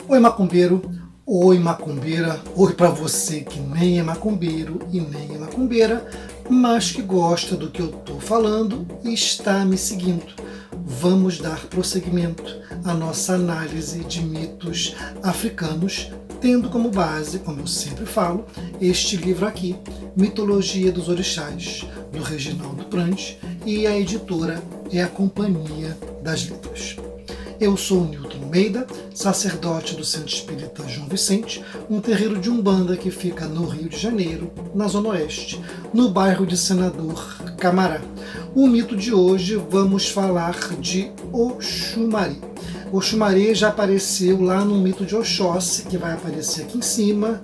Oi macumbeiro, oi macumbeira, oi para você que nem é macumbeiro e nem é macumbeira, mas que gosta do que eu estou falando e está me seguindo. Vamos dar prosseguimento à nossa análise de mitos africanos, tendo como base, como eu sempre falo, este livro aqui, Mitologia dos Orixás, do Reginaldo Prandi, e a editora é a Companhia das Letras. Eu sou o Newton Almeida, sacerdote do Centro Espírita João Vicente, um terreiro de Umbanda que fica no Rio de Janeiro, na Zona Oeste, no bairro de Senador Camará. O mito de hoje vamos falar de Oxumari. Oxumari já apareceu lá no mito de Oxóssi, que vai aparecer aqui em cima,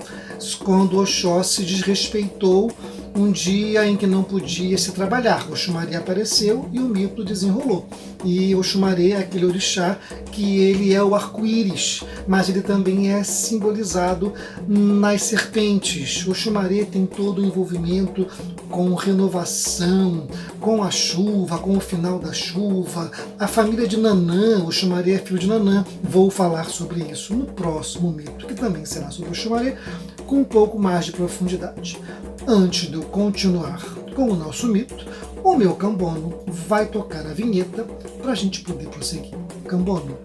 quando Oxóssi desrespeitou um dia em que não podia se trabalhar. Oxumari apareceu e o mito desenrolou. E Oxumari é aquele orixá que ele é o arco-íris, mas ele também é simbolizado nas serpentes. Oxumari tem todo o envolvimento com renovação, com a chuva, com o final da chuva. A família de Nanã, Oxumari é filho de Nanã. Vou falar sobre isso no próximo mito, que também será sobre Oxumari, com um pouco mais de profundidade. Antes de eu continuar com o nosso mito, o meu Cambono vai tocar a vinheta para a gente poder prosseguir. Cambono,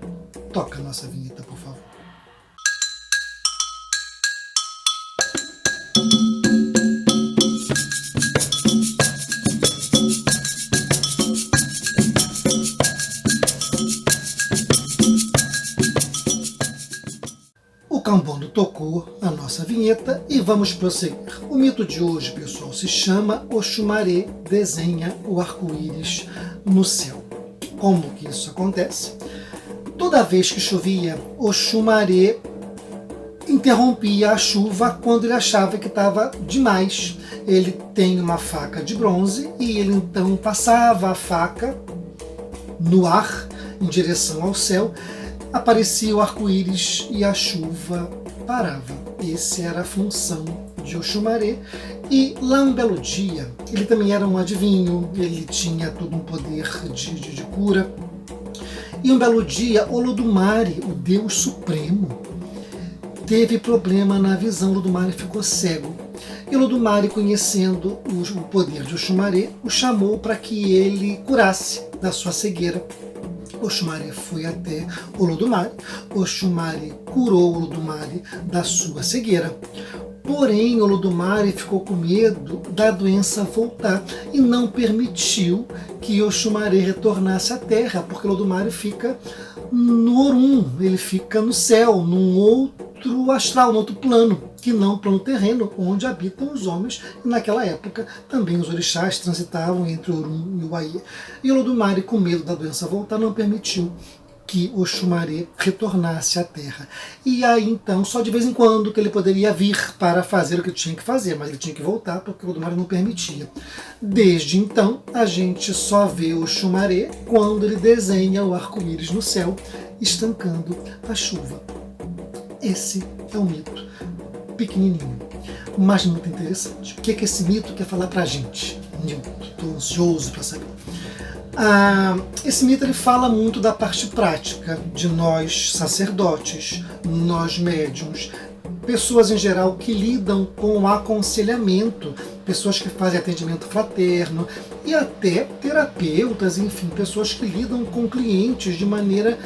toca a nossa vinheta, por favor. O Cambono tocou a nossa vinheta e vamos prosseguir. O mito de hoje, pessoal, se chama Oxumari desenha o arco-íris no céu. Como que isso acontece? Toda vez que chovia, Oxumari interrompia a chuva quando ele achava que estava demais. Ele tem uma faca de bronze e ele então passava a faca no ar em direção ao céu. Aparecia o arco-íris e a chuva parava. Essa era a função de Oxumari. E lá um belo dia, ele também era um adivinho, ele tinha todo um poder de cura. E um belo dia, Olodumare, o Deus Supremo, teve problema na visão. Olodumare ficou cego. E Olodumare, conhecendo o poder de Oxumari, o chamou para que ele curasse da sua cegueira. Oxumari foi até Olodumare. Oxumari curou Olodumare da sua cegueira. Porém, Olodumare ficou com medo da doença voltar e não permitiu que Oxumari retornasse à Terra, porque Olodumare fica no Orum, ele fica no céu, num outro astral, num outro plano, que não o plano terreno, onde habitam os homens. E naquela época também os orixás transitavam entre o Orum e o Aie. E Olodumare, com medo da doença voltar, não permitiu que Oxumari retornasse à Terra. E aí então, só de vez em quando que ele poderia vir para fazer o que tinha que fazer, mas ele tinha que voltar porque Olodumare não permitia. Desde então, a gente só vê Oxumari quando ele desenha o arco-íris no céu, estancando a chuva. Esse é um mito pequenininho, mas muito interessante. O que esse mito quer falar pra gente? Estou ansioso para saber. Esse mito ele fala muito da parte prática de nós sacerdotes, nós médiuns, pessoas em geral que lidam com o aconselhamento, pessoas que fazem atendimento fraterno e até terapeutas, enfim, pessoas que lidam com clientes de maneira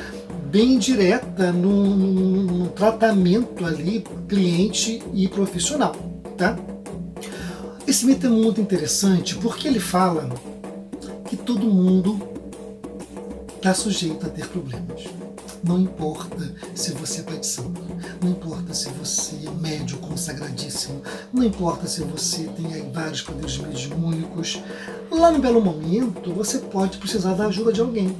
bem direta no tratamento ali, cliente e profissional, tá? Esse mito é muito interessante porque ele fala que todo mundo está sujeito a ter problemas. Não importa se você é pai de santo, não importa se você é médium consagradíssimo, não importa se você tem aí vários poderes mediúnicos. Lá no belo momento, você pode precisar da ajuda de alguém.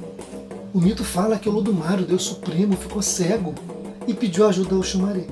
O mito fala que Olodumare, o Deus Supremo, ficou cego e pediu ajuda ao Oxumari.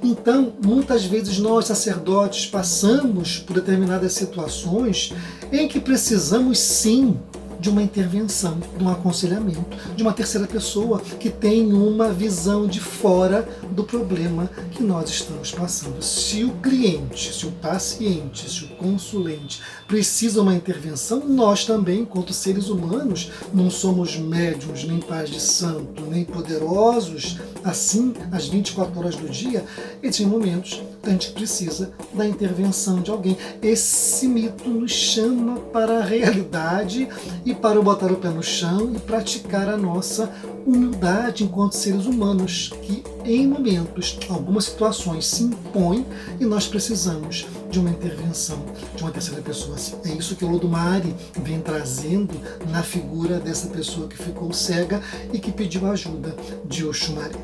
Então, muitas vezes nós, sacerdotes, passamos por determinadas situações em que precisamos sim de uma intervenção, de um aconselhamento, de uma terceira pessoa que tem uma visão de fora do problema que nós estamos passando. Se o cliente, se o paciente, se o consulente precisa de uma intervenção, nós também, enquanto seres humanos, não somos médiuns, nem pais de santo, nem poderosos, assim, às 24 horas do dia. Existem momentos que a gente precisa da intervenção de alguém. Esse mito nos chama para a realidade e para o botar o pé no chão e praticar a nossa humildade enquanto seres humanos, que em momentos, algumas situações se impõem e nós precisamos de uma intervenção de uma terceira pessoa. É isso que o Olodumare vem trazendo na figura dessa pessoa que ficou cega e que pediu ajuda de Oxumaré.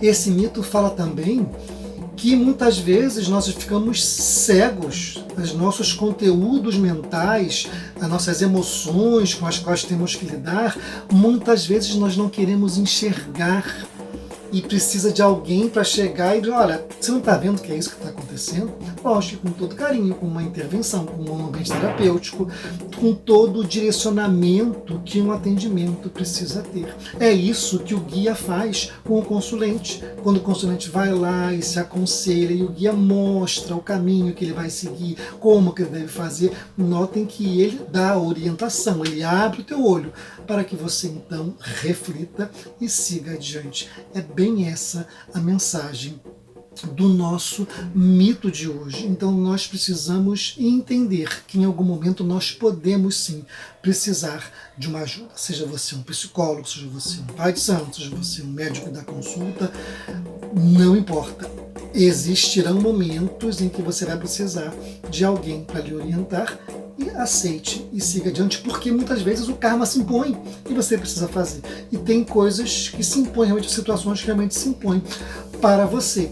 Esse mito fala também que muitas vezes nós ficamos cegos, os nossos conteúdos mentais, as nossas emoções com as quais temos que lidar, muitas vezes nós não queremos enxergar e precisa de alguém para chegar e dizer, olha, você não está vendo que é isso que está acontecendo? Lógico, com todo carinho, com uma intervenção, com um ambiente terapêutico, com todo o direcionamento que um atendimento precisa ter. É isso que o guia faz com o consulente. Quando o consulente vai lá e se aconselha e o guia mostra o caminho que ele vai seguir, como que ele deve fazer, notem que ele dá a orientação, ele abre o teu olho para que você então reflita e siga adiante. É bem essa a mensagem do nosso mito de hoje. Então nós precisamos entender que em algum momento nós podemos sim precisar de uma ajuda. Seja você um psicólogo, seja você um pai de santo, seja você um médico da consulta, não importa. Existirão momentos em que você vai precisar de alguém para lhe orientar, e aceite e siga adiante, porque muitas vezes o karma se impõe e você precisa fazer. E tem coisas que se impõem, realmente situações que realmente se impõem para você.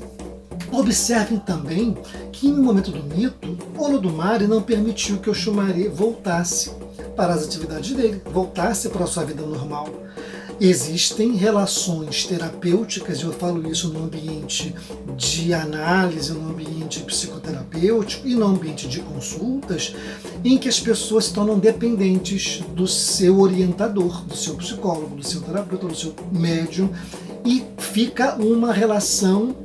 Observem também que em um momento do mito, Olodumare não permitiu que Oxumaré voltasse para as atividades dele, voltasse para a sua vida normal. Existem relações terapêuticas, e eu falo isso no ambiente de análise, no ambiente psicoterapêutico e no ambiente de consultas, em que as pessoas se tornam dependentes do seu orientador, do seu psicólogo, do seu terapeuta, do seu médium, e fica uma relação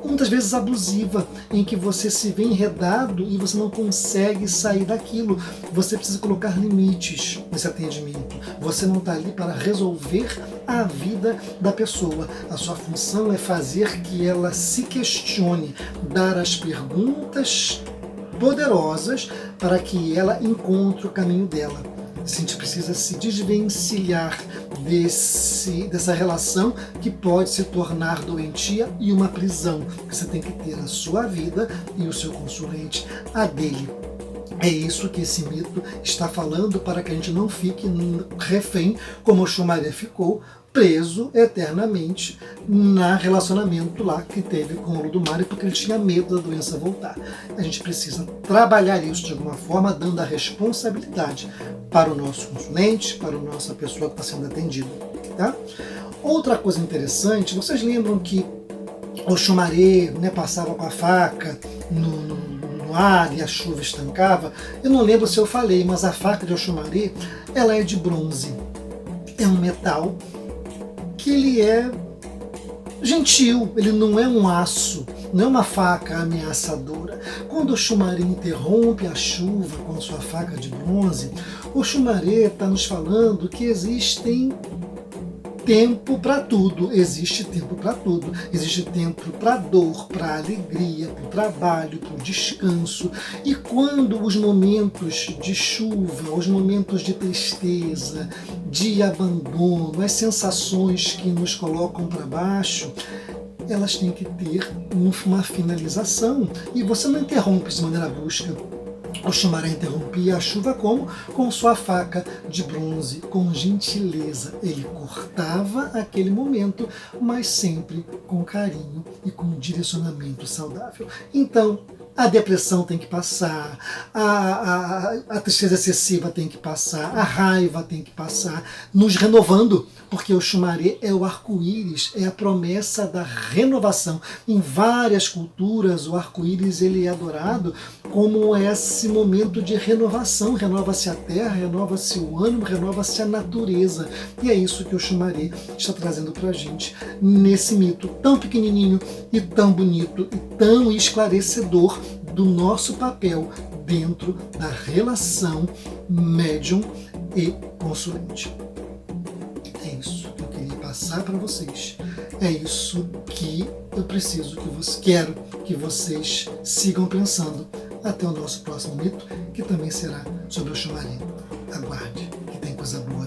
muitas vezes abusiva, em que você se vê enredado e você não consegue sair daquilo. Você precisa colocar limites nesse atendimento. Você não está ali para resolver a vida da pessoa. A sua função é fazer que ela se questione, dar as perguntas poderosas para que ela encontre o caminho dela. A gente precisa se desvencilhar dessa relação que pode se tornar doentia e uma prisão. Você tem que ter a sua vida e o seu consulente a dele. É isso que esse mito está falando, para que a gente não fique refém, como Oxumaré ficou, preso eternamente no relacionamento lá que teve com o Olodumare, porque ele tinha medo da doença voltar. A gente precisa trabalhar isso de alguma forma, dando a responsabilidade para o nosso consulente, para a nossa pessoa que está sendo atendida. Tá? Outra coisa interessante, vocês lembram que Oxumaré, passava com a faca no ar e a chuva estancava? Eu não lembro se eu falei, mas a faca de Oxumaré, ela é de bronze. É um metal que ele é gentil, ele não é um aço, não é uma faca ameaçadora. Quando Oxumaré interrompe a chuva com a sua faca de bronze, Oxumaré está nos falando que existem tempo para tudo, existe tempo para tudo. Existe tempo para dor, para alegria, para o trabalho, para o descanso. E quando os momentos de chuva, os momentos de tristeza, de abandono, as sensações que nos colocam para baixo, elas têm que ter uma finalização. E você não interrompe de maneira brusca. Oxumaré interrompia a chuva como? Com sua faca de bronze, com gentileza. Ele cortava aquele momento, mas sempre com carinho e com direcionamento saudável. Então, A depressão tem que passar, a tristeza excessiva tem que passar, a raiva tem que passar, nos renovando, porque o Xumaré é o arco-íris, é a promessa da renovação. Em várias culturas, o arco-íris ele é adorado como esse momento de renovação. Renova-se a terra, renova-se o ânimo, renova-se a natureza. E é isso que o Xumaré está trazendo para a gente nesse mito tão pequenininho e tão bonito e tão esclarecedor do nosso papel dentro da relação médium e consulente. É isso que eu queria passar para vocês. É isso que eu preciso quero que vocês sigam pensando até o nosso próximo mito, que também será sobre o Xumaré. Aguarde, que tem coisa boa